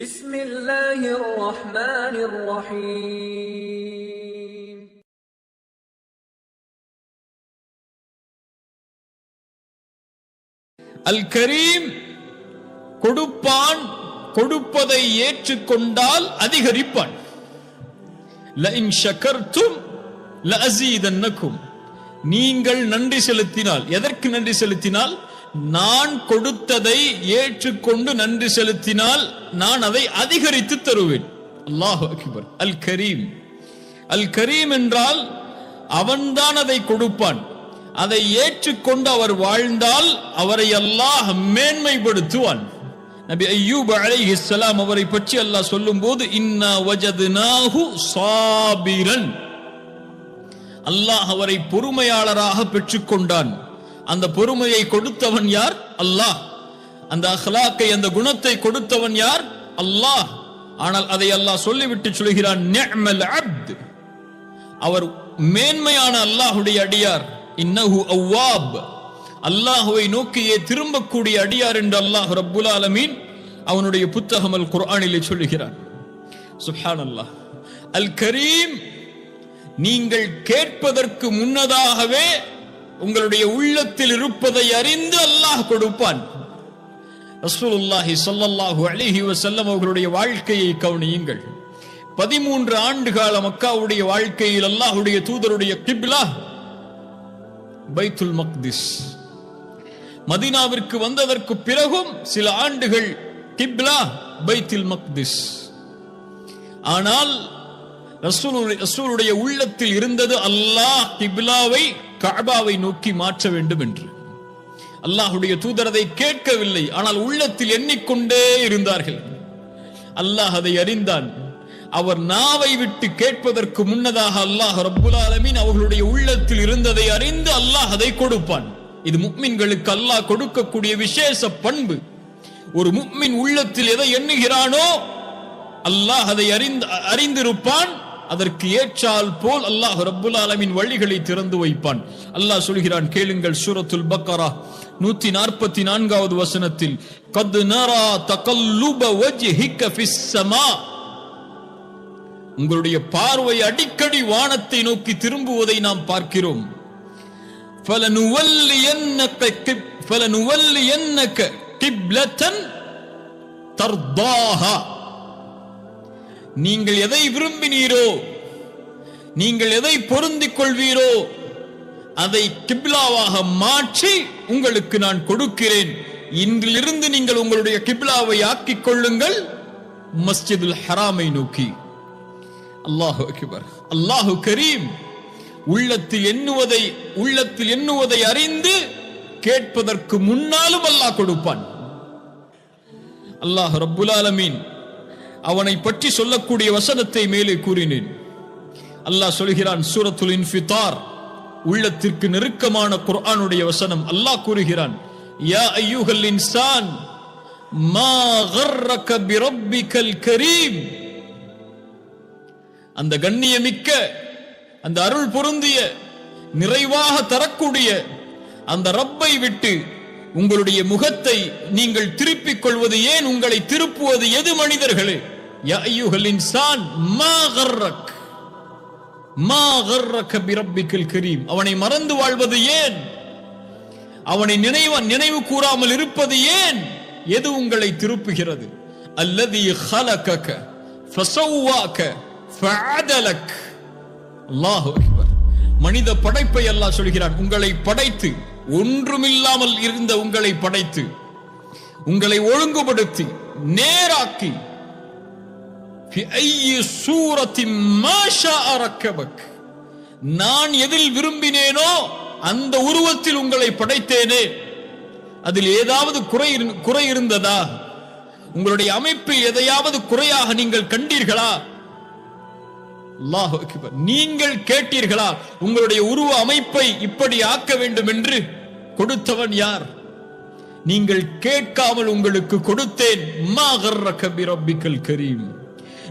بسم الله الرحمن الرحيم அல்-கரீம் கொடுப்பான், கொடுப்பதை ஏற்றுக்கொண்டால் அதிகரிப்பான். லஇன் ஷகர்தும் லஅஸீதன்னகும். நீங்கள் நன்றி செலுத்தினால், எதற்கு நன்றி செலுத்தினால்? நான் கொடுத்ததை ஏற்றுக்கொண்டு நன்றி செலுத்தினால் நான் அதை அதிகரித்து தருவேன். அல்லாஹு அக்பர். அல்-கரீம், அல்-கரீம் என்றால் அவன்தான் அதை கொடுப்பான். அதை ஏற்றுக்கொண்டு அவர் வாழ்ந்தால் அவரை அல்லாஹ் மேன்மைப்படுத்துவான். நபி அய்யூப் அலைஹிஸ்ஸலாம் அவரை பற்றி அல்லாஹ் சொல்லும்போது இன்னா வஜத்னாஹு சாபிரன், அல்லாஹ் அவரை பொறுமையாளராக பெற்றுக்கொண்டான். அந்த பொறுமையை கொடுத்தவன் யார்? அல்லாஹ். அந்த அஹ்லாக்கை, அந்த குணத்தை கொடுத்தவன் யார்? அல்லாஹ். ஆனால் அதை அல்லாஹ் சொல்லிவிட்டு சொல்கிறான், நிஅமல் அப்த், அவர் மேன்மையான அல்லாஹ்வுடைய அடியார். இன்னஹு அவ்வாப், அல்லாஹ்வை நோக்கியே திரும்பக்கூடிய அடியார் என்று அல்லாஹ் ரப்புல் ஆலமீன் அவனுடைய புத்தகம் அல் குர்ஆனிலே சொல்லுகிறான். சுப்ஹானல்லாஹ். அல் கரீம், நீங்கள் கேட்பதற்கு முன்னதாகவே உங்களுடைய உள்ளத்தில் இருப்பதை அறிந்து அல்லாஹ் கொடுப்பான். ரசூலுல்லாஹி ஸல்லல்லாஹு அலைஹி வஸல்லம் அவர்களுடைய வாழ்க்கையை கவனியுங்கள். 13 ஆண்டு கால மக்காவுடைய வாழ்க்கையில் அல்லாஹ்வுடைய தூதருடைய கிப்லா பைத்துல் மக்திஸ். மதீனாவிற்கு வந்ததற்கு பிறகும் சில ஆண்டுகள் கிப்லா பைத்துல் மக்திஸ். ஆனால் ரசூலுடைய உள்ளத்தில் இருந்தது அல்லாஹ் கிப்லாவை கஅபாவை நோக்கி மாற்ற வேண்டும் என்று. அல்லாஹ்வுடைய தூதர் அதை கேட்கவில்லை, ஆனால் உள்ளத்தில் எண்ணிக்கொண்டே இருந்தார்கள். அல்லாஹ் அதை அறிந்தான். அவர் நாவை விட்டு கேட்பதற்கு முன்னதாக அல்லாஹ் ரப்புல் ஆலமீன் அவர்களுடைய உள்ளத்தில் இருந்ததை அறிந்து அல்லாஹ் அதை கொடுப்பான். இது முஃமின்களுக்கு அல்லாஹ் கொடுக்கக்கூடிய விசேஷ பண்பு. ஒரு முஃமின் உள்ளத்தில் எதை எண்ணுகிறானோ அல்லாஹ் அதை அறிந்திருப்பான். அதற்கு ஏற்றால் போல் அல்லாஹ் ரப்புல் ஆலமீன் வழிகளை திறந்து வைப்பான். அல்லாஹ் சொல்கிறான், கேளுங்கள். சூரத்துல் பக்கரா 144வது வசனத்தில், கத் நரா தகல்லுப வஜ்ஹிக ஃபிஸ் ஸமா, உங்களுடைய பார்வை அடிக்கடி வானத்தை நோக்கி திரும்புவதை நாம் பார்க்கிறோம். ஃபலனுவல்லியன்னக கிப்லத்தன் தர்தாஹா, நீங்கள் எதை விரும்பினீரோ, நீங்கள் எதை பொருந்திக் கொள்வீரோ அதை கிப்லாவாக மாற்றி உங்களுக்கு நான் கொடுக்கிறேன். இன்றிலிருந்து நீங்கள் உங்களுடைய கிப்லாவை ஆக்கிக் கொள்ளுங்கள் மஸ்ஜிதுல் ஹராமை நோக்கி. அல்லாஹு அக்பர். அல்லாஹு கரீம். உள்ளத்தில் எண்ணுவதை அறிந்து கேட்பதற்கு முன்னாலும் அல்லாஹ் கொடுப்பான். அல்லாஹ் ரப்புல் ஆலமீன் அவனை பற்றி சொல்லக்கூடிய வசனத்தை மேலே கூறினேன். அல்லாஹ் சொல்கிறான், சூரத்துல் இன்ஃபிதார், உள்ளத்திற்கு நெருக்கமான குர்ஆனுடைய வசனம். அல்லாஹ் கூறுகிறான், யா அய்யுஹல் இன்சான் மா கர்ரக பிரப்பிகல் கரீம், அந்த கண்ணியமிக்க, அந்த அருள் பொருந்திய, நிறைவாக தரக்கூடிய அந்த ரப்பை விட்டு உங்களுடைய முகத்தை நீங்கள் திருப்பிக் கொள்வது ஏன்? உங்களை திருப்புவது எது மனிதர்களே? யா அய்யுஹல் இன்சான் மா கர்ரக பிரப்பிகல் கரீம், அவனை மறந்து வாழ்வது ஏன்? அவனை நினைவு கூறாமல் இருப்பது ஏன்? எது உங்களை திருப்புகிறது? அல்லதி ஹலகக ஃபஸவ்வாக ஃபஅதலக். அல்லாஹு அக்பர். மனித படைப்பை அல்லாஹ் சொல்கிறான், உங்களை படைத்து, ஒன்றுமில்லாமல் இருந்த உங்களை படைத்து, உங்களை ஒழுங்குபடுத்தி நேராக்கி, ஃபி ஐயி சூரத்தின் மா ஷாஅ ரக்கபக், நான் எதில் விரும்பினேனோ அந்த உருவத்தில் உங்களை படைத்தேனே. அதில் ஏதாவது குறை இருந்ததா? உங்களுடைய அமைப்பில் எதையாவது குறையாக நீங்கள் கண்டீர்களா? அல்லாஹு அக்பர். நீங்கள் கேட்டீர்களா உங்களுடைய உருவ அமைப்பை இப்படி ஆக்க வேண்டும் என்று? கொடுத்தவன் யார்? நீங்கள் கேட்காமல் உங்களுக்கு கொடுத்தேன். மா கர்ரக பிரப்பிகல் கரீம்,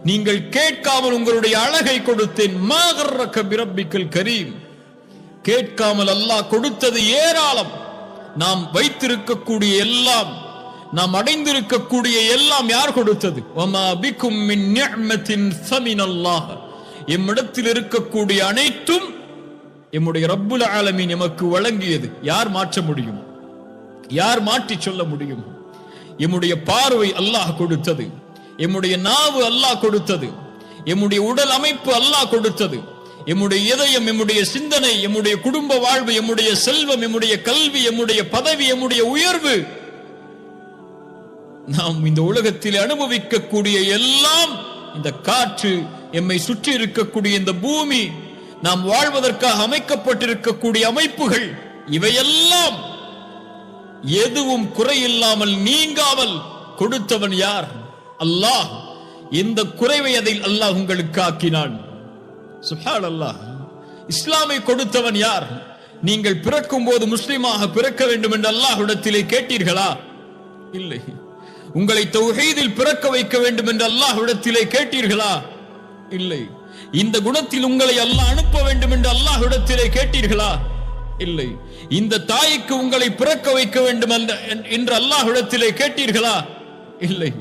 நீங்கள் கேட்காமல் உங்களுடைய அழகை கொடுத்தேன். மா கர்ரக பிரப்பிகல் கரீம். கேட்காமல் அல்லாஹ் கொடுத்தது ஏராளம். நாம் வைத்திருக்கக்கூடிய எல்லாம் நாம் அடைந்திருக்கக்கூடிய எல்லாம் யார் கொடுத்தது? வமா பிக்கும் மின் நிஅமத்தின் ஃபமினல்லாஹ். எம்மிடத்தில் இருக்கக்கூடிய அனைத்தும் எம்முடைய ரப்புல் ஆலமீன் எமக்கு வழங்கியது. யார் மாற்ற முடியும்? யார் மாற்றி சொல்ல முடியும்? எம்முடைய பார்வை அல்லாஹ் கொடுத்தது, எம்முடைய நாவு அல்லாஹ் கொடுத்தது, எம்முடைய உடல் அமைப்பு அல்லாஹ் கொடுத்தது, எம்முடைய இதயம், எம்முடைய சிந்தனை, எம்முடைய குடும்ப வாழ்வு, எம்முடைய செல்வம், எம்முடைய கல்வி, எம்முடைய பதவி, எம்முடைய உயர்வு, நாம் இந்த உலகத்தில் அனுபவிக்கக்கூடிய எல்லாம், இந்த காற்று, எம்மை சுற்றி இருக்கக்கூடிய இந்த பூமி, நாம் வாழ்வதற்காக அமைக்கப்பட்டிருக்கக்கூடிய அமைப்புகள், இவையெல்லாம் எதுவும் குறையில்லாமல் நீங்காமல் கொடுத்தவன் யார்? அல்லாஹ். இந்த குறைவை அதில் அல்லாஹ் உங்களுக்கு ஆக்கினான். சுப்ஹானல்லாஹ். இஸ்லாமை கொடுத்தவன் யார்? நீங்கள் பிறக்கும் போது முஸ்லிமாக பிறக்க வேண்டும் என்று அல்லாஹ்விடத்திலே கேட்டீர்களா? இல்லை. உங்களை தௌஹீதில் பிறக்க வைக்க வேண்டும் என்று அல்லாஹ்விடத்திலே கேட்டீர்களா? இல்லை. இந்த குணத்தில் உங்களை அல்லாஹ் அனுப்ப வேண்டும் என்று அல்லாஹ்விடத்திலே கேட்டீர்களா? இல்லை. இந்த தாய்க்கு உங்களை பிறக்க வைக்க வேண்டும் என்று அல்லாஹ்விடத்திலே கேட்டீர்களா? இல்லை.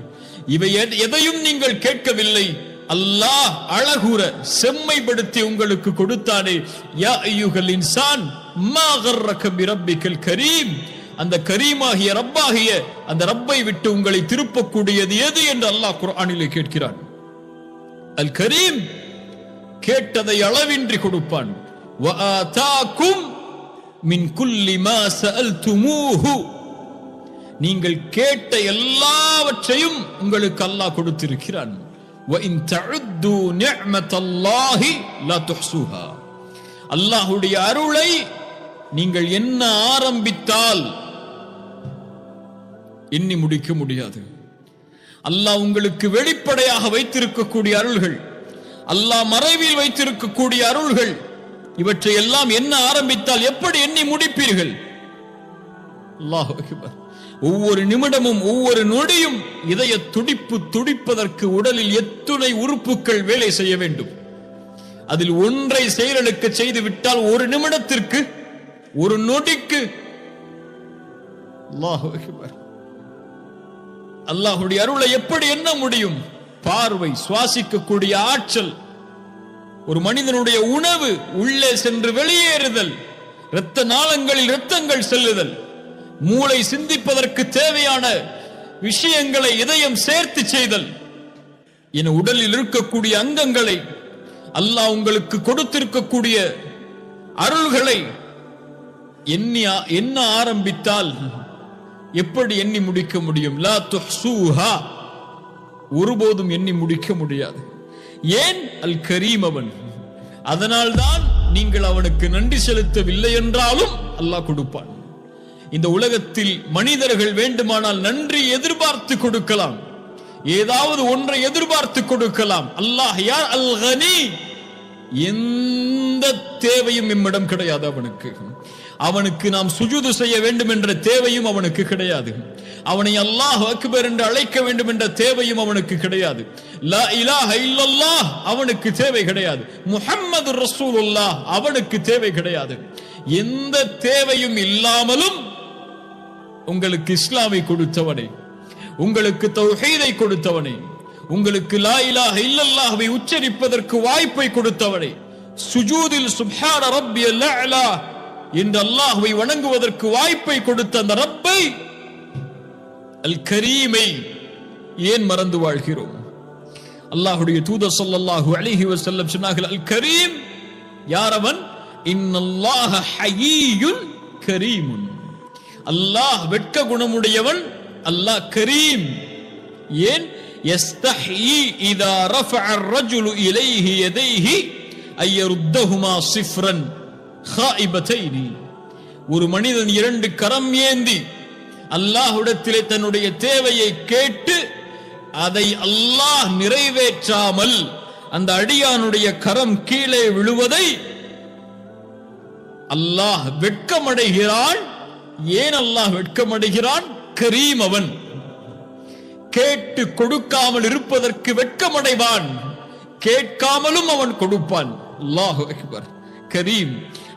இவை எதையும் நீங்கள் கேட்கவில்லை. அல்லாஹ் அழகுற செம்மைப்படுத்தி உங்களுக்கு கொடுத்தானே. யா அய்யுஹல் இன்சான் மா கர்ரக பிரப்பிக்கல் கரீம். அந்த கரீமாகிய ரப்பாகிய அந்த ரப்பை விட்டு உங்களை திருப்பக்கூடியது எது என்று அல்லாஹ் குர்ஆனிலே கேட்கிறான். அல் கரீம் கேட்டதை அளவின்றி கொடுப்பான். வ ஆதாக்கும் மின் குல்லி மா சஅல்துமூஹு. நீங்கள் கேட்ட எல்லாவற்றையும் உங்களுக்கு அல்லாஹ் கொடுத்திருக்கிறான். வ இன் தஉது நிஅமத்தல்லாஹி லா துஹ்ஸூஹா. அல்லாஹ்வுடைய அருளை நீங்கள் என்ன ஆரம்பித்தால் எண்ணி முடிக்க முடியாது. அல்லாஹ் உங்களுக்கு வெளிப்படையாக வைத்திருக்கக்கூடிய அருள்கள், அல்லாஹ் மறைவில் வைத்திருக்கக்கூடிய அருள்கள், இவற்றை எல்லாம் என்ன ஆரம்பித்தால் எப்படி எண்ணி முடிப்பீர்கள்? அல்லாஹ் அக்பர். ஒவ்வொரு நிமிடமும் ஒவ்வொரு நொடியும் இதய துடிப்பு துடிப்பதற்கு உடலில் எத்துணை உறுப்புகள் வேலை செய்ய வேண்டும். அதில் ஒன்றை செயலுக்கு செய்து விட்டால் ஒரு நிமிடத்திற்கு, ஒரு நொடிக்கு அல்லாஹ் அக்பர். அல்லாஹ்வுடைய அருளை எப்படி எண்ண முடியும்? பார்வை, சுவாசிக்கக்கூடிய ஆற்றல், ஒரு மனிதனுடைய உணவு உள்ளே சென்று வெளியேறுதல், இரத்த நாளங்களில் இரத்தங்கள் செல்லுதல், மூளை சிந்திப்பதற்கு தேவையான விஷயங்களை இதயம் சேர்த்து செய்தல் என உடலில் இருக்கக்கூடிய அங்கங்களை, அல்லாஹ் உங்களுக்கு கொடுத்திருக்கக்கூடிய அருள்களை என்ன ஆரம்பித்தால் எப்படி எண்ணி முடிக்க முடியும்? லா துஹ்ஸூஹா. ஒருபோதும் எண்ணி முடிக்க முடியாது. ஏன்? அல் கரீம் அவன். அதனால்தான் நீங்கள் அவனுக்கு நன்றி செலுத்தவில்லை என்றாலும் அல்லாஹ் கொடுப்பான். இந்த உலகத்தில் மனிதர்கள் வேண்டுமானால் நன்றி எதிர்பார்த்து கொடுக்கலாம், ஏதாவது ஒன்றை எதிர்பார்த்து கொடுக்கலாம். அல்லாஹ் யார்? அல் கனி. எந்த தேவையும் நம்மிடம் கிடையாது அவனுக்கு. அவனுக்கு நாம் சுஜூது செய்ய வேண்டும் என்ற தேவையும் அவனுக்கு கிடையாது. அவனை அல்லாஹ் அக்பர் என்று அழைக்க வேண்டும் என்ற தேவையும் அவனுக்கு கிடையாது. லா இலாஹ இல்லல்லாஹ் அவனுக்கு தேவை கிடையாது. முஹம்மது ரசூலுல்லாஹ் அவனுக்கு தேவை கிடையாது. எந்த தேவையும் இல்லாமலும் உங்களுக்கு இஸ்லாமை கொடுத்தவனே, உங்களுக்கு தௌஹீதை கொடுத்தவனே, உங்களுக்கு லா இலாஹ இல்லல்லாஹ்வை உச்சரிப்பதற்கு வாய்ப்பை கொடுத்தவனே, சுஜூதில் சுப்ஹான ரப்பியல் அலா என்று அல்லாஹ்வை வணங்குவதற்கு வாய்ப்பை கொடுத்த அந்த ரப்பை, அல் கரீமை ஏன் மறந்து வாழ்கிறோம்? அல்லாஹ்வுடைய தூதர் ஸல்லல்லாஹு அலைஹி வஸல்லம் சொன்னார்கள், அல் கரீம் யார் அவன்? இன்னல்லாஹ ஹய்யுன் கரீமுன். அல்லாஹ் வெட்க குணமுடையவன், அல்லாஹ் கரீம். ஏன்? யஸ்தஹி இதா ரஃபஅ الرجل இலைஹி யதைஹி அய்யருத்தஹுமா ஸிஃப்ரன் ஹாயிபதைனி. ஒரு மனிதன் இரண்டு கரம் ஏந்தி அல்லாஹ்விடத்திலே தன்னுடைய தேவையை கேட்டு அதை அல்லாஹ் நிறைவேற்றாமல் அந்த அடியானுடைய கரம் கீழே விழுவதை அல்லாஹ் வெட்கமடைகிறான். ஏன் அல்லாஹ் வெட்கமடைகிறான்? கரீம் அவன். கேட்டு கொடுக்காமல் இருப்பதற்கு வெட்கமடைவான், கேட்காமலும் அவன் கொடுப்பான். அல்லாஹு அக்பர். கரீம்.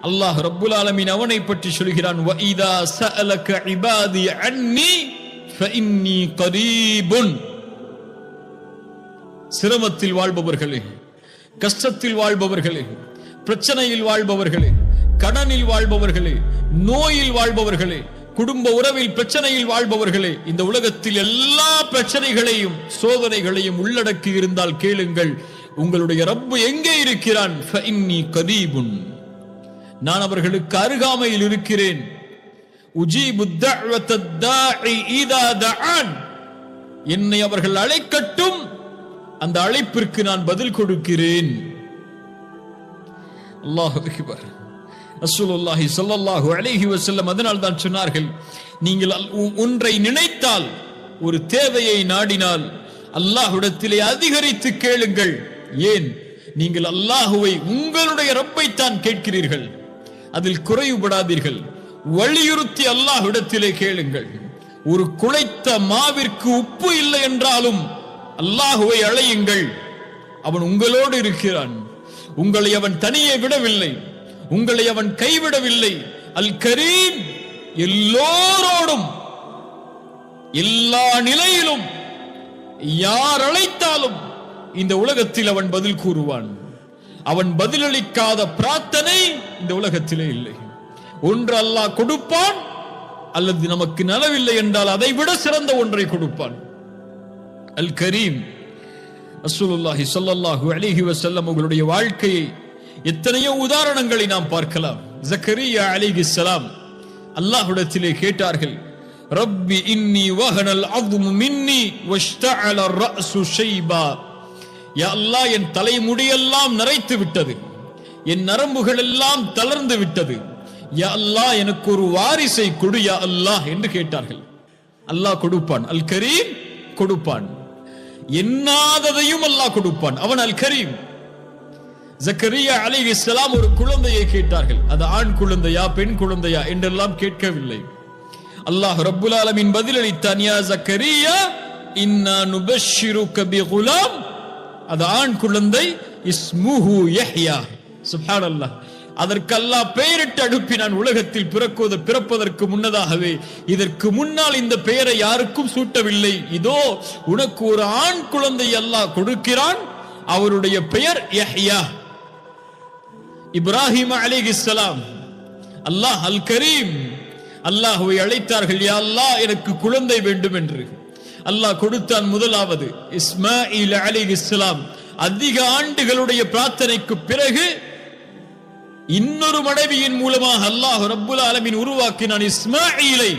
அல்லாஹ் ரப்புல் ஆலமீன் அவனை பற்றி சொல்கிறான், வஇதா சஅலக இபாதி அன்னி فإني قريب. சிரமத்தில் வாழ்பவர்களே, கஷ்டத்தில் வாழ்பவர்களே, பிரச்சனையில் வாழ்பவர்களே, கடனில் வாழ்பவர்களே, நோயில் வாழ்பவர்களே, குடும்ப உறவில் பிரச்சனையில் வாழ்பவர்களே, இந்த உலகத்தில் எல்லா பிரச்சனைகளையும் சோதனைகளையும் உள்ளடக்கி இருந்தால் கேளுங்கள், உங்களுடைய ரப்பு எங்கே இருக்கிறான்? ஃபஇன்னி கரீபுன், நான் அவர்களுக்கு அருகாமையில் இருக்கிறேன். உஜீபு தஅவத்தத் தாஇ இதா தஆன், என்னை அவர்கள் அழைக்கட்டும், அந்த அழைப்பிற்கு நான் பதில் கொடுக்கிறேன். அல்லாஹு அக்பர். ரசூலுல்லாஹி ஸல்லல்லாஹு அலைஹி வஸல்லம் அதனால் தான் சொன்னார்கள், நீங்கள் ஒன்றை நினைத்தால், ஒரு தேவையை நாடினால் அல்லாஹ்விடத்திலே அதிகரித்து கேளுங்கள். ஏன்? நீங்கள் அல்லாஹுவை, உங்களுடைய ரப்பை தான் கேட்கிறீர்கள், அதில் குறைவுபடாதீர்கள். வலியுறுத்தி அல்லாஹ்விடத்திலே கேளுங்கள். ஒரு குழைத்த மாவிற்கு உப்பு இல்லை என்றாலும் அல்லாஹுவை அழையுங்கள். அவன் உங்களோடு இருக்கிறான். உங்களை அவன் தனியே விடவில்லை, உங்களை அவன் கைவிடவில்லை. அல் கரீம், எல்லோரோடும் எல்லா நிலையிலும் யார் அழைத்தாலும் இந்த உலகத்தில் அவன் பதில் கூறுவான். அவன் பதிலளிக்காத பிரார்த்தனை இந்த உலகத்திலே இல்லை. ஒன்று அல்லாஹ் கொடுப்பான், அல்லது நமக்கு நலவில்லை என்றால் அதை விட சிறந்த ஒன்றை கொடுப்பான். அல் கரீம். ரசூலுல்லாஹி ஸல்லல்லாஹு அலைஹி வஸல்லம் அவர்களுடைய வாழ்க்கையை எத்தனையோ உதாரணங்களை நாம் பார்க்கலாம். ஜக்கரியா அலைஹிஸ்ஸலாம் அல்லாஹ்விடத்திலே கேட்டார்கள், ரப்பி இன்னி வஹனல் அஸ்மு மின்னி வஷ்தஅல அர்-ரஅசு ஷைபா. யா அல்லாஹ், என் தலைமுடியெல்லாம் நரைத்து விட்டது, என் நரம்புகள் எல்லாம் தளர்ந்து விட்டது. யா அல்லாஹ், எனக்கு ஒரு வாரிசை கொடு யா அல்லாஹ் என்று கேட்டார்கள். அல்லாஹ் கொடுப்பான். அல் கரீம் கொடுப்பான். எண்ணாததையும் அல்லாஹ் கொடுப்பான். அவன் அல் கரீம். ஜக்கரியா அலைஹிஸ்ஸலாம் ஒரு குழந்தையை கேட்டார்கள். அது ஆண் குழந்தையா பெண் குழந்தையா என்றெல்லாம் கேட்கவில்லை. அல்லாஹ் ரப்புல் ஆலமீன் பதிலளித்தான், யா ஜக்கரியா இன்னா நுபஷ்ஷிருக பிகுலாம். அது ஆண் குழந்தை, இஸ்முஹு யஹ்யா. சுப்ஹானல்லாஹ். அதற்கு அல்லாஹ் பெயரிட்டு அனுப்பினான். உலகத்தில் பிறப்பதற்கு முன்னதாகவே, இதற்கு முன்னால் இந்த பெயரை யாருக்கும் சூட்டவில்லை. இதோ உனக்கு ஒரு ஆண் குழந்தை அல்லாஹ் கொடுக்கிறான், அவருடைய பெயர் யஹ்யா. இப்ராஹிம் அலைஹிஸ்ஸலாம், அல்லாஹ் அல் கரீம், அல்லாஹ்வை அழைத்தார்கள், யா அல்லாஹ் எனக்கு குழந்தை வேண்டும் என்று. அல்லாஹ் கொடுத்தான். முதலாவது இஸ்மாயில் அலைஹிஸ்ஸலாம். அதிக ஆண்டுகளுடைய பிரார்த்தனைக்கு பிறகு இன்னொரு மனைவியின் மூலமாக அல்லாஹ் ரப்புல் ஆலமீன் உருவாக்கினான் இஸ்மாயிலை.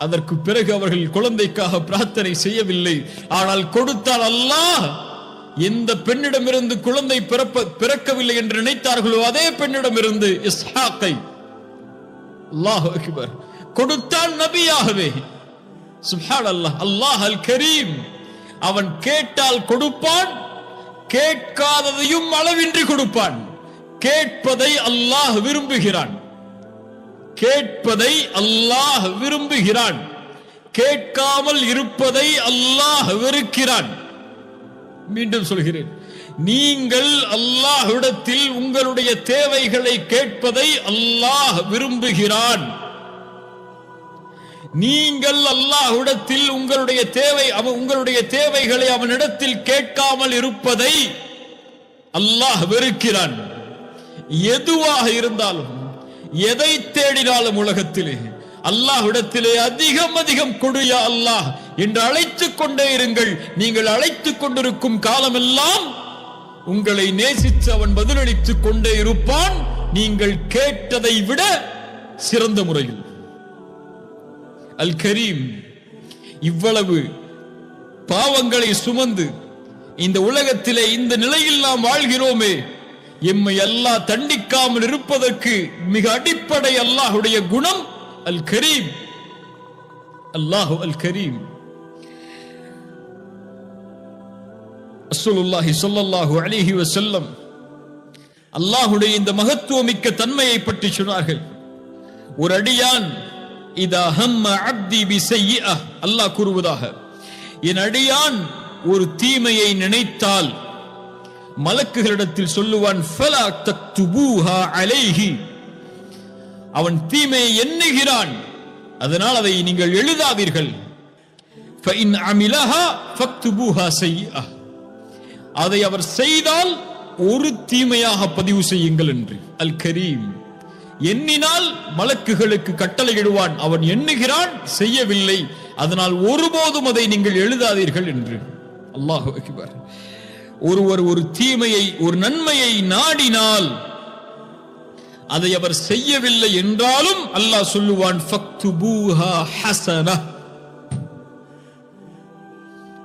அதற்கு பிறகு அவர்கள் குழந்தைக்காக பிரார்த்தனை செய்யவில்லை. ஆனால் கொடுத்தால் அல்லாஹ் எந்த பெண்ணிடமிருந்து குழந்தை பிறக்கவில்லை என்று நினைத்தார்களோ அதே பெண்ணிடமிருந்து இஸ்ஹாக்கை அல்லாஹ் அக்பர் கொடுத்தான் நபியாகவே. சுப்ஹானல்லாஹ். அல்லாஹ் அல் கரீம். அவன் கேட்டால் கொடுப்பான், கேட்காததையும் அளவின்றி கொடுப்பான். கேட்பதை அல்லாஹ் விரும்புகிறான், கேட்பதை அல்லாஹ் விரும்புகிறான். கேட்காமல் இருப்பதை அல்லாஹ் வெறுக்கிறான். மீண்டும் சொல்கிறேன், நீங்கள் அல்லாஹ்விடத்தில் உங்களுடைய தேவைகளை கேட்பதை அல்லாஹ் விரும்புகிறான். நீங்கள் அல்லாஹ்விடத்தில் உங்களுடைய தேவைகளை அவனிடத்தில் கேட்காமல் இருப்பதை அல்லாஹ் வெறுக்கிறான். எதுவாக இருந்தாலும், எதை தேடினாலும் உலகத்திலே அல்லாஹ்விடத்திலே அதிகம் அதிகம் கொடு யா அல்லாஹ் என்று அழைத்துக் கொண்டே இருங்கள். நீங்கள் அழைத்துக் கொண்டிருக்கும் காலமெல்லாம் உங்களை நேசித்து அவன் பதிலளித்துக் கொண்டே இருப்பான், நீங்கள் கேட்டதை விட சிறந்த முறையில். அல் கரீம். இவ்வளவு பாவங்களை சுமந்து இந்த உலகத்திலே இந்த நிலையில் நாம் வாழ்கிறோமே, எம்மை அல்லாஹ் தண்டிக்காமல் இருப்பதற்கு மிக அடிப்படை அல்லாஹ்வுடைய குணம் அல் கரீம். அல்லாஹு அல் கரீம். ரசூலுல்லாஹி ஸல்லல்லாஹு அலைஹி வஸல்லம் அல்லாஹ்வுடைய இந்த மகத்துவமிக்க தன்மையை பற்றி சொன்னார்கள். ஒரு அடியான் இதா ஹம்ம அப்தி பிஸய்யிஅ, அல்லாஹ் கூறுவதாக, என் அடியான் ஒரு தீமையை நினைத்தால் மலக்குகளிடத்தில் சொல்லுவான், ஃபலா தக்துபூஹா அலைஹி, அவன் தீமையை எண்ணுகிறான், அதனால் அதை நீங்கள் எழுதாதீர்கள். فَإِنْ عَمِلَهَا فَاكْتُبُوهَا سَيِّئَةً, அதை அவர் செய்தால் ஒரு தீமையாக பதிவு செய்யுங்கள் என்று. அல் கரீம், எண்ணினால் மலக்குகளுக்கு கட்டளையிடுவான், அவன் எண்ணுகிறான், செய்யவில்லை, அதனால் ஒருபோதும் அதை நீங்கள் எழுதாதீர்கள் என்று. அல்லாஹு அக்பர். ஒருவர் ஒரு தீமையை ஒரு நன்மையை நாடினால் அதை அவர் செய்யவில்லை என்றாலும் அல்லாஹ் சொல்லுவான் ஃபக்துபூஹா ஹஸனா,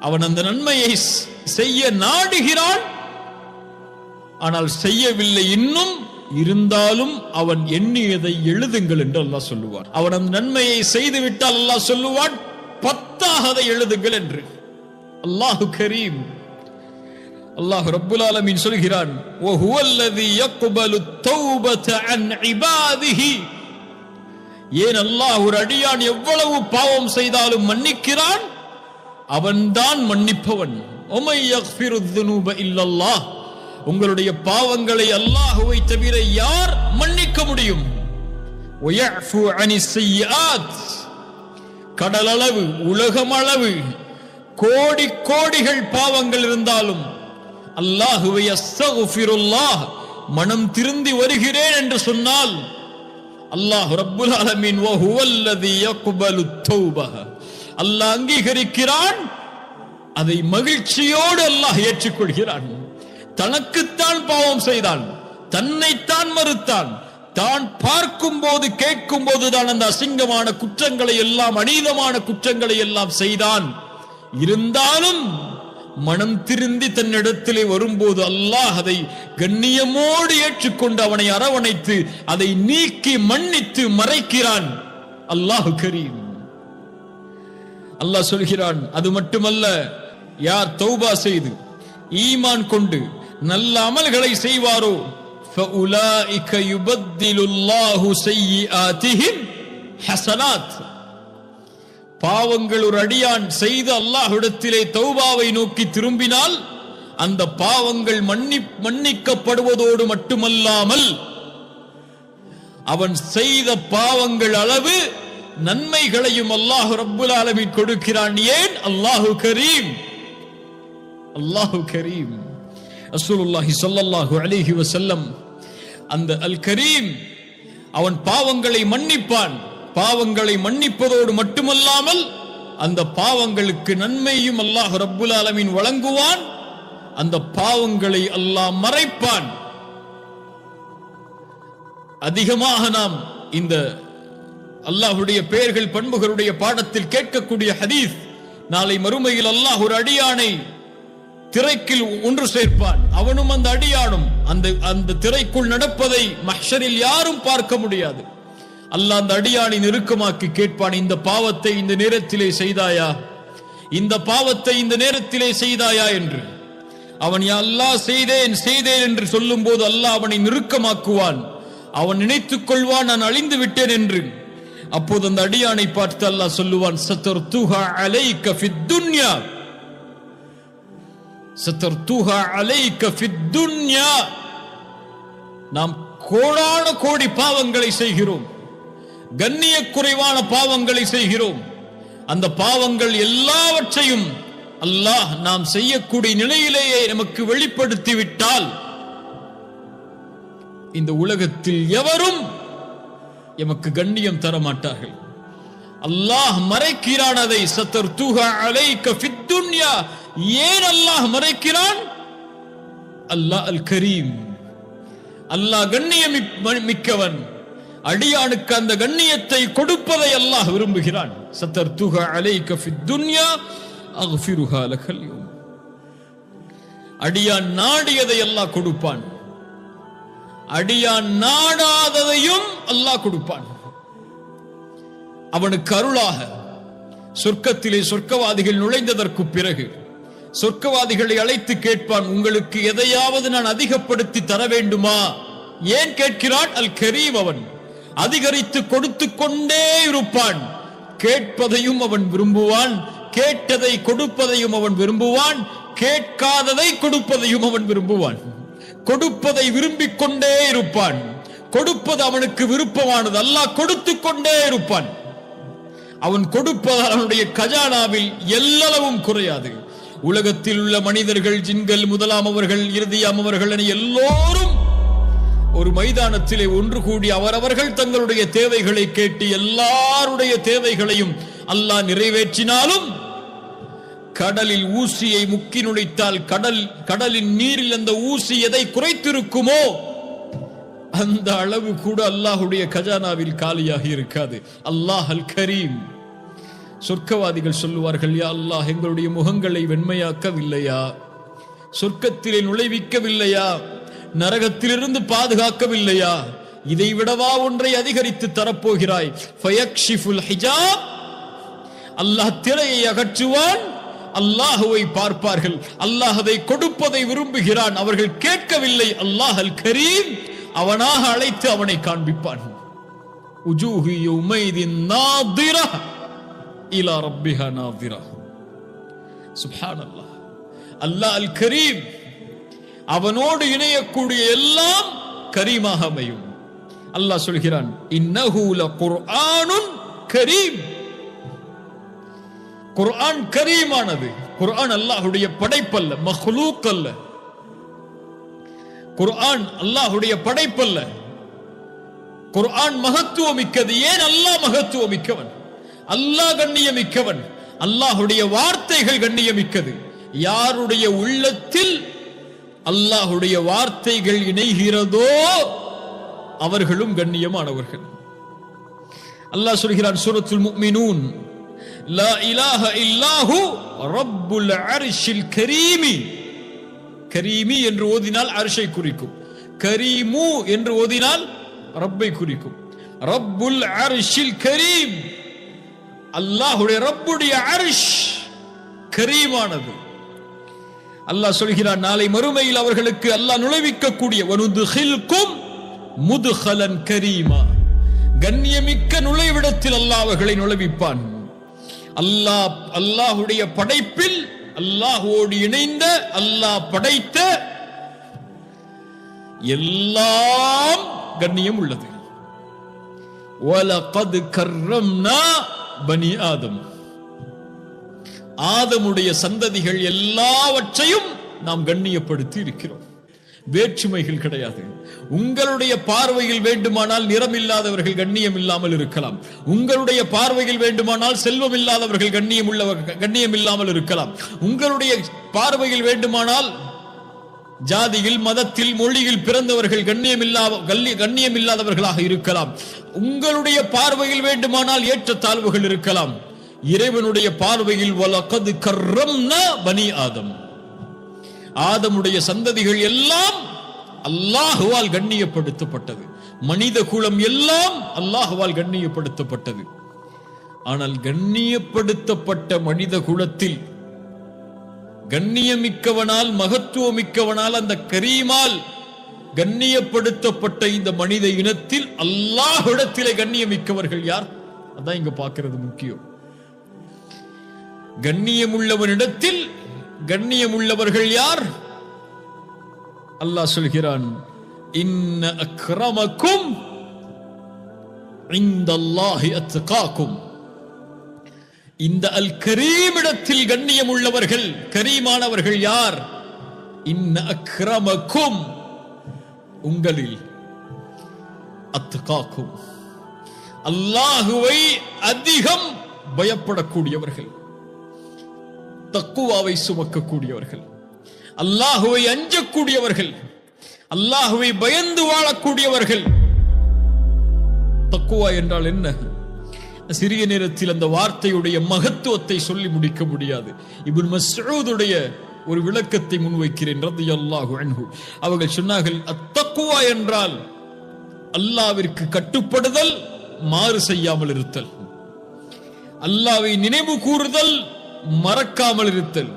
அவன் அந்த நன்மையை செய்ய நாடுகிறான், ஆனால் செய்யவில்லை, இன்னும் இருந்தாலும் அவன் எண்ணியதை எழுதுங்கள் என்று அல்லாஹ் சொல்லுவான். அவன் அந்த நன்மையை செய்து விட்டால் அல்லாஹ் சொல்லுவான் 10ஆக அதை எழுதுங்கள் என்று. அல்லாஹு கரீம். அல்லாஹ் ரப்புல் ஆலமீன் சொல்கிறான், வஹுவல்லதி யக்பலு தௌபத அன் இபாதிஹி, ஏன் அல்லாஹ் ஒரு அடியான் எவ்வளவு பாவம் செய்தாலும் மன்னிக்கிறான், அவன்தான் மன்னிப்பவன். ஒமை யக்ஃபிரு ذுனூப இல்லல்லாஹ், உங்களுடைய பாவங்களை அல்லாஹ்வை தவிர யார் மன்னிக்க முடியும்? வயஃபு அனிஸ் ஸய்யிஆத், கடலளவு உலகமளவு கோடி கோடிகள் பாவங்கள் இருந்தாலும் அல்லாஹுவை அஸ்தக்ஃபிருல்லாஹ், மனம் திருந்தி வருகிறேன் என்று சொன்னால் அல்லாஹ் ரப்புல் ஆலமீன் வஹுவல்லதி யக்பலு தௌபஹ, அல்லாஹ் அங்கீகரிக்கிறான், அதை மகிழ்ச்சியோடு அல்லாஹ் ஏற்றுக்கொள்கிறான். தனக்குத்தான் பாவம் செய்தான், தன்னைத்தான் மறுத்தான், தான் பார்க்கும் போது கேட்கும் போதுதான் அந்த அசிங்கமான குற்றங்களை எல்லாம், அநீதமான குற்றங்களை எல்லாம் செய்தான். இருந்தாலும் மனம் திருந்தி தன்னிடத்திலே வரும்போது அல்லாஹ் அதை கண்ணியமோடு ஏற்றுக்கொண்டு அவனை அரவணைத்து அதை நீக்கி மன்னித்து மறைக்கிறான். அல்லாஹு கரீம். அல்லாஹ் சொல்கிறான், அது மட்டுமல்ல, யார் தௌபா செய்து ஈமான் கொண்டு நல்ல அமல்களை செய்வாரோ فَأُولَئِكَ يُبَدِّلُ اللَّهُ سَيِّئَاتِهِمْ حَسَنَاتٍ, பாவங்கள் ஒரு அடியான் செய்து அல்லாஹ்விடத்திலே தௌபாவை நோக்கி திரும்பினால் அந்த பாவங்கள் மன்னிக்கப்படுவதோடு மட்டுமல்லாமல் அவன் செய்த பாவங்கள் அளவு நன்மைகளையும் அல்லாஹ் ரப்புல் ஆலமீன் கொடுக்கிறான். ஏன்? அல்லாஹு கரீம். அல்லாஹு கரீம். ரசூலுல்லாஹி ஸல்லல்லாஹு அலைஹி வஸல்லம் அந்த அல் கரீம், அவன் பாவங்களை மன்னிப்பான், பாவங்களை மன்னிப்பதோடு மட்டுமல்லாமல் அந்த பாவங்களுக்கு நன்மையும் அல்லாஹ் ரப்புல் ஆலமீன் வழங்குவான், அந்த பாவங்களை அல்லாஹ் மறைப்பான். அதிகமாக நாம் இந்த அல்லாஹ்வுடைய பெயர்கள் பண்புகளுடைய பாடத்தில் கேட்கக்கூடிய ஹதீஸ், நாளை மறுமையில் அல்லாஹ் ஒரு அடியானை திரைக்குள் ஒன்று சேர்ப்பான், அவனும் அந்த அடியானும் அந்த திரைக்குள் நடப்பதை மஹ்ஷரில் யாரும் பார்க்க முடியாது. அல்லாஹ் அந்த அடியானை நெருக்கமாக்கி கேட்பான், இந்த பாவத்தை இந்த நேரத்திலே செய்தாயா, இந்த பாவத்தை இந்த நேரத்திலே செய்தாயா என்று. அவன் யா அல்லாஹ் செய்தேன் செய்தேன் என்று சொல்லும் போது அல்லாஹ் அவனை நெருக்கமாக்குவான். அவன் நினைத்துக் கொள்வான், நான் அழிந்து விட்டேன் என்று. அப்போது அந்த அடியானை பார்த்து அல்லாஹ் சொல்லுவான், சதர்துஹா அலைக ஃபித் துன்யா, சதர்துஹா அலைக ஃபித் துன்யா. நாம் கோடான கோடி பாவங்களை செய்கிறோம், கண்ணிய குறைவான பாவங்களை செய்கிறோம். அந்த பாவங்கள் எல்லாவற்றையும் அல்லாஹ் நாம் செய்யக்கூடிய நிலையிலேயே நமக்கு வெளிப்படுத்தி விட்டால் இந்த உலகத்தில் எவரும் எமக்கு கண்ணியம் தர மாட்டார்கள். அல்லாஹ் மறைக்கிறான் அதை. சதர்துஹா அலைக ஃபித் துன்யா. ஏன் அல்லாஹ் மறைக்கிறான்? அல்லாஹ் அல் கரீம், அல்லாஹ் கண்ணியம் மிக்கவன். அடியானுக்கு அந்த கண்ணியத்தை கொடுப்பதை அல்லாஹ் விரும்புகிறான். சதர்துஹா அலைக ஃபித் துன்யா அக்ஃபிருஹா லகல் யௌம். அடியான் நாடியதை அல்லாஹ் கொடுப்பான், அடியான் நாடாததையும் அல்லாஹ் கொடுப்பான். அவனுக்கு அருளாக சொர்க்கத்திலே சொர்க்கவாதிகள் நுழைந்ததற்கு பிறகு சொர்க்கவாதிகளை அழைத்து கேட்பான், உங்களுக்கு எதையாவது நான் அதிகப்படுத்தி தர வேண்டுமா? ஏன் கேட்கிறான்? அல் கரீம். அவன் அதிகரித்து கொடுத்து கொண்டே இருப்பான். கேட்பதையும் அவன் விரும்புவான், கேட்டதை கொடுப்பதையும் அவன் விரும்புவான், கேட்காததை கொடுப்பதையும் அவன் விரும்புவான். கொடுப்பதை விரும்பிக் கொண்டே இருப்பான். கொடுப்பது அவனுக்கு விருப்பமானது, அல்லாஹ் கொடுத்து கொண்டே இருப்பான். அவன் கொடுப்பதால் அவனுடைய கஜானாவில் எல்லளவும் குறையாது. உலகத்தில் உள்ள மனிதர்கள், ஜின்கள், முதலாமவர்கள், இறுதியாமவர்கள் என எல்லோரும் ஒரு மைதானத்திலே ஒன்று கூடி அவரவர்கள் தங்களுடைய தேவைகளை கேட்டு எல்லாருடைய தேவைகளையும் அல்லாஹ் நிறைவேற்றினாலும் கடலில் ஊசியை முக்கி நுழைத்தால் கடலின் நீரில் அந்த ஊசி எதை குறைத்திருக்குமோ அந்த அளவு கூட அல்லாஹுடைய கஜானாவில் காலியாகி இருக்காது. அல்லாஹ் அல் கரீம். சொர்க்கவாதிகள் சொல்லுவார்கள், யா அல்லாஹ், எங்களுடைய முகங்களை வெண்மையாக்கவில்லையா? சொர்க்கத்திலே நுழைவிக்கவில்லையா? நரகத்திலிருந்து பாதுகாக்கவில்லையா? இதை விடவா ஒன்றை அதிகரித்து தரப்போகிறாய்? ஃபயக்ஷிஃபுல் ஹிஜாப். அல்லாஹ் திரையை அகற்றுவான். அல்லாஹுவை பார்ப்பார்கள். அல்லாஹ் அதை கொடுப்பதை விரும்புகிறான். அவர்கள் கேட்கவில்லை. அல்லாஹ் அல் கரீம் அவனாக அழைத்து அவனை காண்பிப்பான். உஜூஹு யௌமைதின் நாதிரா இலா ரப்பிஹா நாதிரா. சுப்ஹானல்லாஹ். அல்லாஹ் அல் கரீம். அவனோடு இணையக்கூடிய எல்லாம் கரீமாக அமையும். அல்லாஹ் சொல்கிறான், இன்னஹு லகுர்ஆனுன் கரீம். குர்ஆன் கரீமானது. குர்ஆன் அல்லாஹ்வுடைய படைப்பல்ல, மக்லூக் அல்ல. குர்ஆன் அல்லாஹ்வுடைய படைப்பல்ல. குர்ஆன் மகத்துவமிக்கது. ஏன்? அல்லாஹ் மகத்துவமிக்கவன், அல்லாஹ் கண்ணியமிக்கவன், அல்லாஹ்வுடைய வார்த்தைகள் கண்ணியமிக்கது. யாருடைய உள்ளத்தில் அல்லாஹ்வுடைய வார்த்தைகள் இணைகிறதோ அவர்களும் கண்ணியமானவர்கள். அல்லாஹ் சொல்கிறான் சூரத்துல் முஃமினூன், லா இலாஹ இல்லாஹு ரப்புல் அர்ஷில் கரீமி. கரீமி என்று ஓதினால் அர்ஷை குறிக்கும். கரீமு என்று ஓதினால் ரப்பை குறிக்கும். ரப்புல் அர்ஷில் கரீம். அல்லாஹ்வுடைய ரப்புடைய அர்ஷ் கரீமானது. அல்லாஹ் சொல்கிறான், நாளை மறுமையில் அவர்களுக்கு அல்லாஹ் நுழைவிக்கக்கூடிய வனுதுகில்கும் முதுகலன் கரீமா. கண்ணியமிக்க நுழைவிடத்தில் அல்லாஹ் அவர்களை நுழைவிப்பான். அல்லாஹ்வுடைய படைப்பில் அல்லாஹ்வோடு இணைந்த, அல்லாஹ் படைத்த எல்லாம் கண்ணியம் உள்ளது. வலகத் கர்ரம்னா பனி ஆதம். ஆதமுடைய சந்ததிகள் எல்லாவற்றையும் நாம் கண்ணியப்படுத்தி இருக்கிறோம். வேற்றுமைகள் கிடையாது. உங்களுடைய பார்வையில் வேண்டுமானால் நிறம் இல்லாதவர்கள் கண்ணியம் இல்லாமல் இருக்கலாம். உங்களுடைய பார்வையில் வேண்டுமானால் செல்வம் இல்லாதவர்கள் கண்ணியம் இல்லாமல் இருக்கலாம். உங்களுடைய பார்வையில் வேண்டுமானால் ஜாதியில், மதத்தில், மொழியில் பிறந்தவர்கள் கண்ணியம் இல்லாதவர்களாக இருக்கலாம். உங்களுடைய பார்வையில் வேண்டுமானால் ஏற்றத்தாழ்வுகள் இருக்கலாம். இறைவனுடைய பார்வையில் வலகத் கர்ரம்னா பனி ஆதம். ஆதமுடைய சந்ததிகள் எல்லாம் அல்லாஹ்வால் கண்ணியப்படுத்தப்பட்டது. மனித குலம் எல்லாம் அல்லாஹ்வால் கண்ணியப்படுத்தப்பட்டது. ஆனால் கண்ணியப்படுத்தப்பட்ட மனித குலத்தில் கண்ணியமிக்கவனால், மகத்துவமிக்கவனால், அந்த கரீமால் கண்ணியப்படுத்தப்பட்ட இந்த மனித இனத்தில் அல்லாஹ்விடத்திலே கண்ணியமிக்கவர்கள் யார்? அதான் இங்க பார்க்கிறது முக்கியம். கண்ணியமுள்ளவனிடத்தில் கண்ணியமுள்ளவர்கள் யார்? அல்லாஹ் சொல்கிறான், இன்ன அக்ரமக்கும் இந்தல்லாஹி அத்காக்கும். இந்த அல் கரீம் இடத்தில் கண்ணியமுள்ளவர்கள், கரீமானவர்கள் யார்? இன்ன அக்ரமக்கும், உங்களில், அத்காக்கும், அல்லாஹுவை அதிகம் பயப்படக்கூடியவர்கள், தக்குவாவை சுமக்கக்கூடியவர்கள், அல்லாஹுவை அஞ்சக்கூடியவர்கள், அல்லாஹுவை பயந்து வாழக்கூடியவர்கள். தக்குவா என்றால் என்ன? சிறிய நேரத்தில் அந்த வார்த்தையுடைய மகத்துவத்தை சொல்லி முடிக்க முடியாது. இப்னு மஸ்ஊதுடைய ஒரு விளக்கத்தை முன்வைக்கிறேன் ரலியல்லாஹு அன்ஹு. அவர்கள் சொன்னார்கள், அத்தக்குவா என்றால் அல்லாஹ்விற்கு கட்டுப்படுதல், மாறு செய்யாமல் இருத்தல். அல்லாஹ்வை நினைவு கூறுதல், மறக்காமல் இருத்தல்.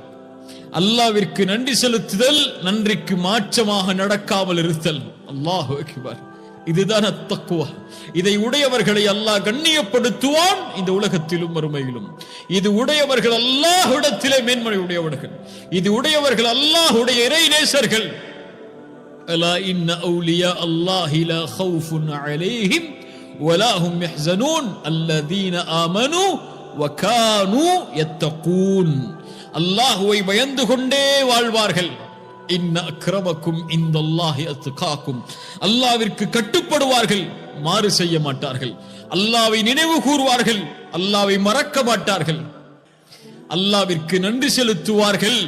அல்லாஹ்விற்கு நன்றி செலுத்துதல், நன்றிக்கு மாற்றமாக நடக்காமல் இருத்தல். அல்லாஹு அக்பர். இதுதான் அத்தக்குவா. இதை உடையவர்களை அல்லாஹ் கண்ணியப்படுத்துவான், இந்த உலகத்திலும் மறுமையிலும். இது உடையவர்கள் அல்லாஹ்விடத்திலே மேன்மை உடையவர்கள். இது உடையவர்கள் அல்லாஹ்வுடைய இறை நேசர்கள். அலா இன்ன அவுலியா அல்லாஹி லா கௌஃபுன் அலைஹிம் வலா ஹும் யஹ்ஸனூன் அல்லதீன ஆமனூ வகானூ யத்தகூன், அல்லாஹ்வை பயந்து கொண்டே வாழ்வார்கள். இன்ன அக்ரமக்கும் இந்தல்லாஹி அத்காக்கும், அல்லாஹ்விற்கு கட்டுப்படுவார்கள், மாறு செய்ய மாட்டார்கள். அல்லாஹ்வை நினைவு கூறுவார்கள், அல்லாஹ்வை மறக்க மாட்டார்கள். அல்லாஹ்விற்கு நன்றி செலுத்துவார்கள்,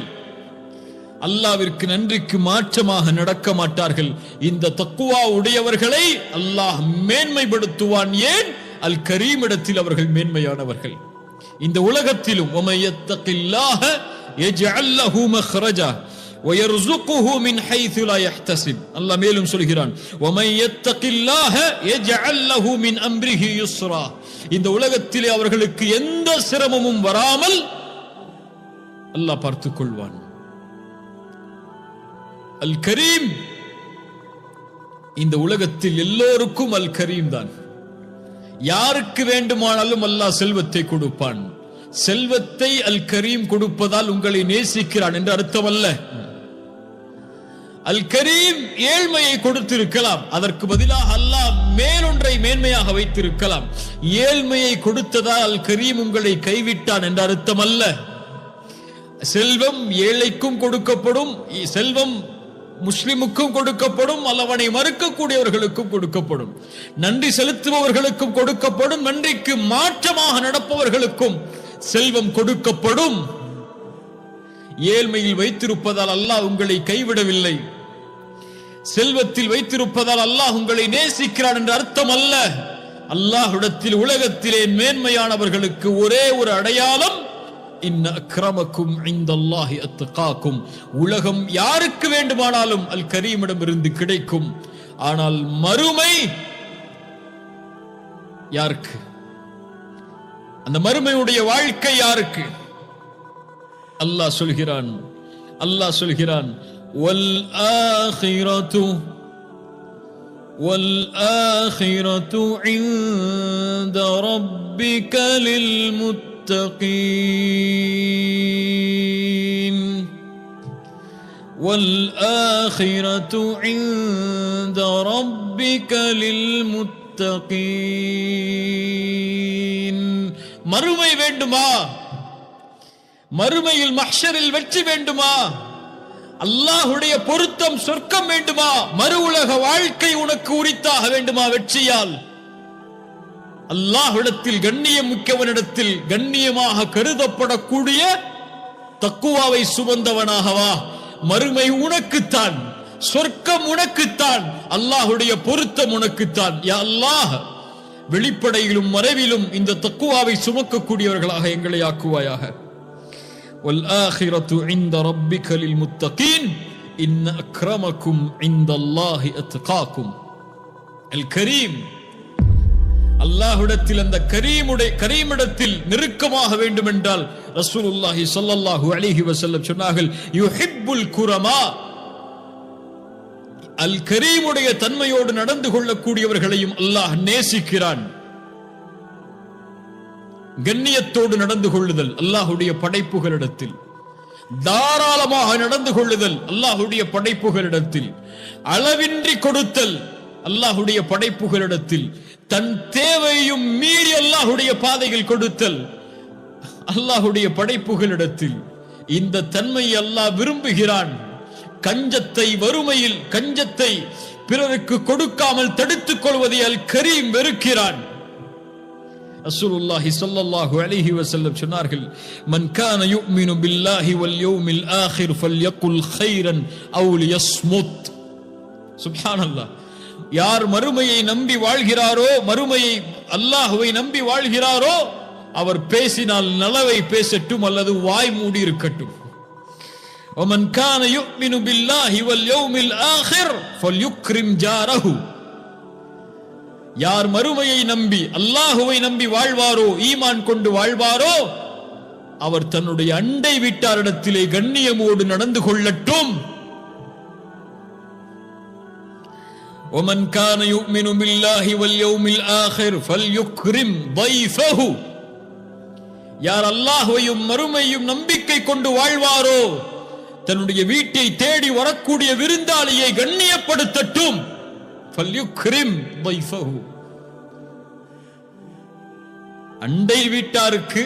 அல்லாஹ்விற்கு நன்றிக்கு மாற்றமாக நடக்க மாட்டார்கள். இந்த தக்வா உடையவர்களை அல்லாஹ் மேன்மைப்படுத்துவான். ஏன்? அல் கரீம் இடத்தில் அவர்கள் மேன்மையானவர்கள். இந்த உலகத்திலும் وَمَن يَتَّقِ اللَّهَ يَجْعَل لَّهُ مَخْرَجًا وَيَرْزُقْهُ مِنْ حَيْثُ لَا يَحْتَسِبُ. அல்லாஹ் மேலும் சொல்கிறான், وَمَن يَتَّقِ اللَّهَ يَجْعَل لَّهُ مِنْ أَمْرِهِ يُسْرًا. இந்த உலகத்திலே அவர்களுக்கு எந்த சிரமமும் வராமல் அல்லாஹ் பார்த்துக் கொள்வான். அல் கரீம், இந்த உலகத்தில் எல்லோருக்கும் அல் கரீம் தான். யாருக்கு வேண்டுமானாலும் அல்லாஹ் செல்வத்தை கொடுப்பான். செல்வத்தை அல் கரீம் கொடுப்பதால் உங்களை நேசிக்கிறான் என்று அர்த்தம் அல்ல. அல் கரீம் ஏழ்மையை கொடுத்திருக்கலாம், அதற்கு பதிலாக அல்லாஹ் மேலொன்றை மேன்மையாக வைத்திருக்கலாம். ஏழ்மையை கொடுத்ததால் அல் கரீம் உங்களை கைவிட்டான் என்று அர்த்தம் அல்ல. செல்வம் ஏழைக்கும் கொடுக்கப்படும், செல்வம் முஸ்லிமுக்கும் கொடுக்கப்படும், அல்லவனை மறுக்கக்கூடியவர்களுக்கும் கொடுக்கப்படும், நன்றி செலுத்துபவர்களுக்கும் கொடுக்கப்படும், நன்றிக்கு மாற்றமாக நடப்பவர்களுக்கும் செல்வம் கொடுக்கப்படும். ஏழ்மையில் வைத்திருப்பதால் அல்லாஹ் உங்களை கைவிடவில்லை, செல்வத்தில் வைத்திருப்பதால் அல்லாஹ் உங்களை நேசிக்கிறான் என்று அர்த்தம் அல்ல. அல்லாஹ்விடத்தில் உலகத்திலே மேன்மையானவர்களுக்கு ஒரே ஒரு அடையாளம், இன்ன அக்ரமக்கும் இந்தல்லாஹி அத்காக்கும். உலகம் யாருக்கு வேண்டுமானாலும் அல் கரீமிடம் இருந்து கிடைக்கும், ஆனால் மறுமை யாருக்கு? அந்த மறுமையுடைய வாழ்க்கை யாருக்கு? அல்லாஹ் சொல்கிறான் வல் ஆখিরাতু இன்த ரப்பிக லில் முத்தகீன் வல் ஆখিরাতু இன்த ரப்பிக லில் முத்தகீன். மறுமை வேண்டுமா? மறுமையில் மஹ்ஷரில் வெற்றி வேண்டுமா? அல்லாஹ்வுடைய பொருத்தம் சொர்க்கம் வேண்டுமா? மறு உலக வாழ்க்கை உனக்கு உரித்தாக வேண்டுமா? வெற்றியால் அல்லாஹ்விடத்தில் கண்ணியம் மிக்கவனிடத்தில் கண்ணியமாக கருதப்படக்கூடிய தக்குவாவை சுமந்தவனாகவா? மறுமை உனக்குத்தான், சொர்க்கம் உனக்குத்தான், அல்லாஹ்வுடைய பொருத்தம் உனக்குத்தான். யா அல்லாஹ், வெளிப்படையிலும் மறைவிலும் இந்த தக்குவாவை சுமக்கக்கூடியவர்களாக எங்களை ஆக்குவாயாக. வல் ஆখিরাতু இன்த ரப்பிக லில் முத்தகீன் இன்ன அக்ரமக்கும் இந்தல்லாஹி அத்காக்கும். அல் கரீம், அல்லாஹ்விடத்தில் அந்த கரீமிடத்தில் நெருக்கமாக வேண்டும் என்றால் ரசூலுல்லாஹி ஸல்லல்லாஹு அலைஹி வஸல்லம் சொன்னார்கள், யுஹிப்புல் குரமா. அல் கரீமுடைய தன்மையோடு நடந்து கொள்ளக்கூடியவர்களையும் அல்லாஹ் நேசிக்கிறான். கண்ணியத்தோடு நடந்து கொள்ளுதல் அல்லாஹ்வுடைய படைப்புகளிடத்தில், தாராளமாக நடந்து கொள்ளுதல் அல்லாஹ்வுடைய படைப்புகளிடத்தில், அளவின்றி கொடுத்தல் அல்லாஹ்வுடைய படைப்புகளிடத்தில், தன் தேவையும் மீறி அல்லாஹ்வுடைய பாதையில் கொடுத்தல் அல்லாஹ்வுடைய படைப்புகளிடத்தில். இந்த தன்மையை அல்லாஹ் விரும்புகிறான். கஞ்சத்தை, வறுமையில் கஞ்சத்தை பிறருக்கு கொடுக்காமல் தடுத்துக் கொள்வதை அல் கரீம் வெறுக்கிறான். ரசூலுல்லாஹி ஸல்லல்லாஹு அலைஹி வஸல்லம் சொன்னார்கள், மன் கான யுமினு பில்லாஹி வல் யௌமில் ஆகிர் ஃபல்யகுல் கைரன் அவ் லியஸ்முத். சுப்ஹானல்லாஹ். யார் மறுமையை நம்பி வாழ்கிறாரோ, மறுமையை அல்லாஹ்வை நம்பி வாழ்கிறாரோ, அவர் பேசினால் நலவை பேசட்டும் அல்லது வாய் மூடி இருக்கட்டும். ومن كان يؤمن بالله واليوم الآخر فليكرم جاره. யார் மறுமையை நம்பி அல்லாஹ்வை நம்பி வாழ்வாரோ, ஈமான் கொண்டு வாழ்வாரோ, அவர் தன்னுடைய அண்டை வீட்டாரிடத்திலே கண்ணியமோடு நடந்து கொள்ளட்டும். ومن كان يؤمن بالله واليوم الآخر فليكرم ضيفه. யார் அல்லாஹ்வையும் மறுமையும் நம்பிக்கை கொண்டு வாழ்வாரோ, தன்னுடைய வீட்டை தேடி வரக்கூடிய விருந்தாளியை கண்ணியப்படுத்தட்டும். ஃபல்யுக்ரிம் ضيفه. அண்டை வீட்டாருக்கு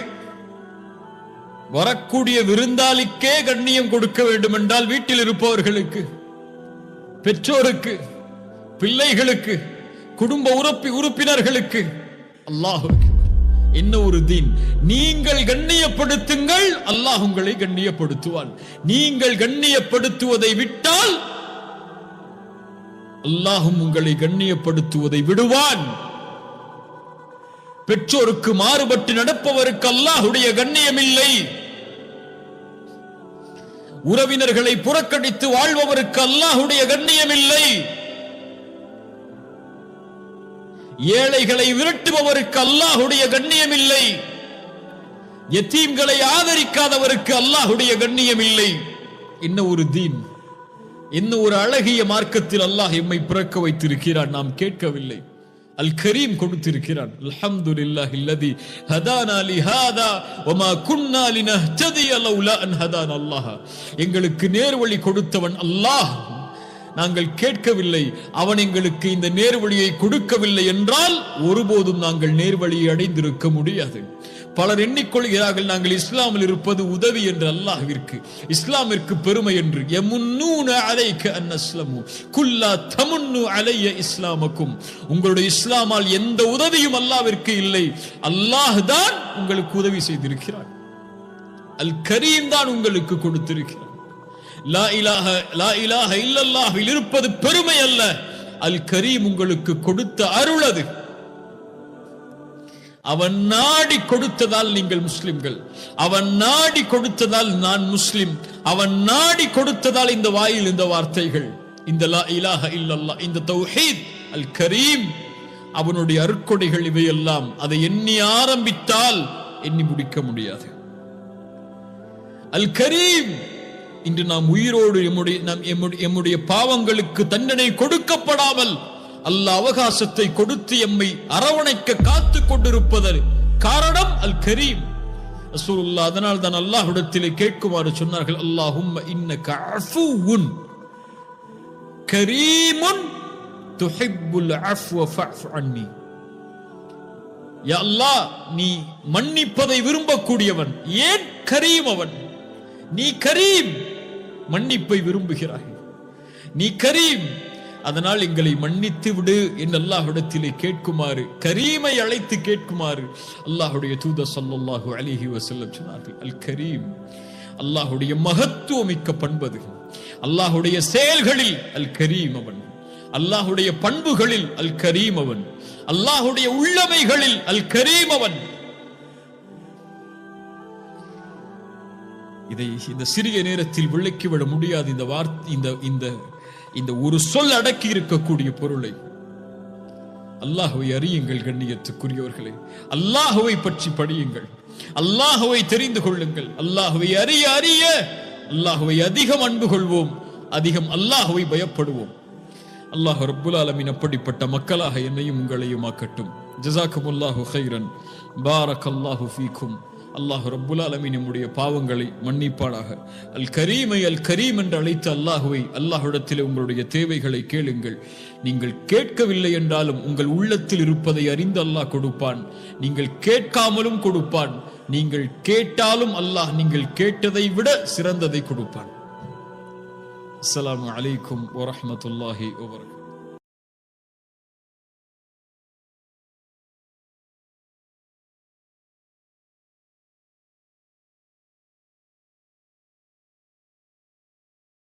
வரக்கூடிய விருந்தாளிக்கே கண்ணியம் கொடுக்க வேண்டும் என்றால் வீட்டில் இருப்பவர்களுக்கு, பெற்றோருக்கு, பிள்ளைகளுக்கு, குடும்ப உறுப்பினர்களுக்கு, அல்லாஹ் என்ன ஒரு தீன்! நீங்கள் கண்ணியப்படுத்துங்கள், அல்லாஹ் உங்களை கண்ணியப்படுத்துவான். நீங்கள் கண்ணியப்படுத்துவதை விட்டால் அல்லாஹும் உங்களை கண்ணியப்படுத்துவதை விடுவான். பெற்றோருக்கு மாறுபட்டு நடப்பவருக்கு அல்லாஹுடைய கண்ணியம் இல்லை. உறவினர்களை புறக்கணித்து வாழ்பவருக்கு அல்லாஹுடைய கண்ணியம் இல்லை. ஏழைகளை விரட்டுபவருக்கு அல்லாஹுடைய கண்ணியம் இல்லை. யத்தீம்களை ஆதரிக்காதவருக்கு அல்லாஹுடைய கண்ணியம் இல்லை. என்ன ஒரு தீன்! என்ன ஒரு அழகிய மார்க்கத்தில் அல்லாஹ் எம்மை பிறக்க வைத்திருக்கிறான். நாம் கேட்கவில்லை, அல் கரீம் கொடுத்திருக்கிறான். அல்ஹம்துலில்லாஹில்லதி ஹதானா லிஹாதா வமா குன்னா லினஹ்ததிய லௌலா அன் ஹதானா அல்லாஹ். எங்களுக்கு நேர்வழி கொடுத்தவன் அல்லாஹ். நாங்கள் கேட்கவில்லை, அவன் எங்களுக்கு இந்த நேர்வழியை கொடுக்கவில்லை என்றால் ஒருபோதும் நாங்கள் நேர்வழியை அடைந்திருக்க முடியாது. பலர் எண்ணிக்கொள்கிறார்கள் நாங்கள் இஸ்லாமில் இருப்பது உதவி என்று. அல்லாஹ்விற்கு, இஸ்லாமிற்கு பெருமை என்று. யமுன்னூன அலைக அன் அஸ்லமு குல்லா தமுன்னு அலைய இஸ்லாமக்கும். உங்களுடைய இஸ்லாமால் எந்த உதவியும் அல்லாஹ்விற்கு இல்லை. அல்லாஹ் தான் உங்களுக்கு உதவி செய்திருக்கிறார். அல் கரீம் தான் உங்களுக்கு கொடுத்திருக்கிறார். லா இலாஹ இல்லல்லாஹ்வில் இருப்பது பெருமை அல்ல, அல் கரீம் உங்களுக்கு கொடுத்த அருள் அது. அவன் நாடி கொடுத்ததால் நீங்கள் முஸ்லிம்கள், அவன் நாடி கொடுத்ததால் நான் முஸ்லிம், அவன் நாடி கொடுத்ததால் இந்த வாயில் இந்த வார்த்தைகள், இந்த லா இலாஹ இல்லல்லாஹ், இந்த தௌஹீத், அல் கரீம், அவனுடைய அருட்கொடைகள் இவையெல்லாம். அதை எண்ணி ஆரம்பித்தால் எண்ணி முடிக்க முடியாது. அல் கரீம். இன்று நாம் உயிரோடு எம்முடைய பாவங்களுக்கு தண்டனை கொடுக்கப்படாமல் அல்லாஹ் அவகாசத்தை கொடுத்து எம்மை அரவணைக்க காத்து கொண்டிருப்பதற்கு காரணம் அல் கரீம். ரசூலுல்லாஹ் அதனால் தான் அல்லாஹ்விடத்திலே கேட்குமாறு சொன்னார்கள், அல்லாஹும்ம இன்னக அஃபுவுன் கரீமுன் துஹிப்புல் அஃப்வ ஃபஅஃபு அன்னி. யா அல்லாஹ், நீ மன்னிப்பதை விரும்பக்கூடியவன். ஏன் கரீம் அவன்? நீ கரீம், மன்னிப்பை விரும்புகிறாய். நீ கரீம், அதனால் எங்களை மன்னித்து விடு என்று அல்லாஹ்விடத்திலே கேட்குமாறு, கரீமை அழைத்து கேட்குமாறு அல்லாஹ்வுடைய தூதர் ஸல்லல்லாஹு அலைஹி வஸல்லம் சொன்னார்கள். அல் கரீம் அல்லாஹ்வுடைய மகத்துவமிக்க பண்பது. அல்லாஹ்வுடைய செயல்களில் அல் கரீம் அவன், அல்லாஹ்வுடைய பண்புகளில் அல் கரீம் அவன், அல்லாஹ்வுடைய உள்ளமைகளில் அல் கரீம் அவன். இதை இந்த சிறிய நேரத்தில் விளக்கிவிட முடியாது. இந்த வார்த்தை, இந்த ஒரு சொல் அடக்கி இருக்கக்கூடிய பொருளை. அல்லாஹ்வை அறியுங்கள் கண்ணியத்துக்குரியவர்களே. அல்லாஹ்வை பற்றி படியுங்கள், அல்லாஹ்வை தெரிந்து கொள்ளுங்கள். அல்லாஹ்வை அறிய அறிய அல்லாஹ்வை அதிகம் அன்பு கொள்வோம், அதிகம் அல்லாஹ்வை பயப்படுவோம். அல்லாஹ் ரப்புல் ஆலமீன் அப்படிப்பட்ட மக்களாக என்னையும் உங்களையும் ஆக்கட்டும். ஜஸாக்குமுல்லாஹு கைரன். பாரக்கல்லாஹு ஃபீக்கும். அல்லாஹ் ரப்புல் ஆலமீன் நம்முடைய பாவங்களை மன்னிப்பானாக. அல் கரீமை அல் கரீம் என்று அழைத்த அல்லாஹுவை, அல்லாஹ்விடத்தில் உங்களுடைய தேவைகளை கேளுங்கள். நீங்கள் கேட்கவில்லை என்றாலும் உங்கள் உள்ளத்தில் இருப்பதை அறிந்து அல்லாஹ் கொடுப்பான். நீங்கள் கேட்காமலும் கொடுப்பான். நீங்கள் கேட்டாலும் அல்லாஹ் நீங்கள் கேட்டதை விட சிறந்ததை கொடுப்பான். அஸ்ஸலாமு அலைக்கும் வரஹ்மத்துல்லாஹி வபரகாத்துஹு.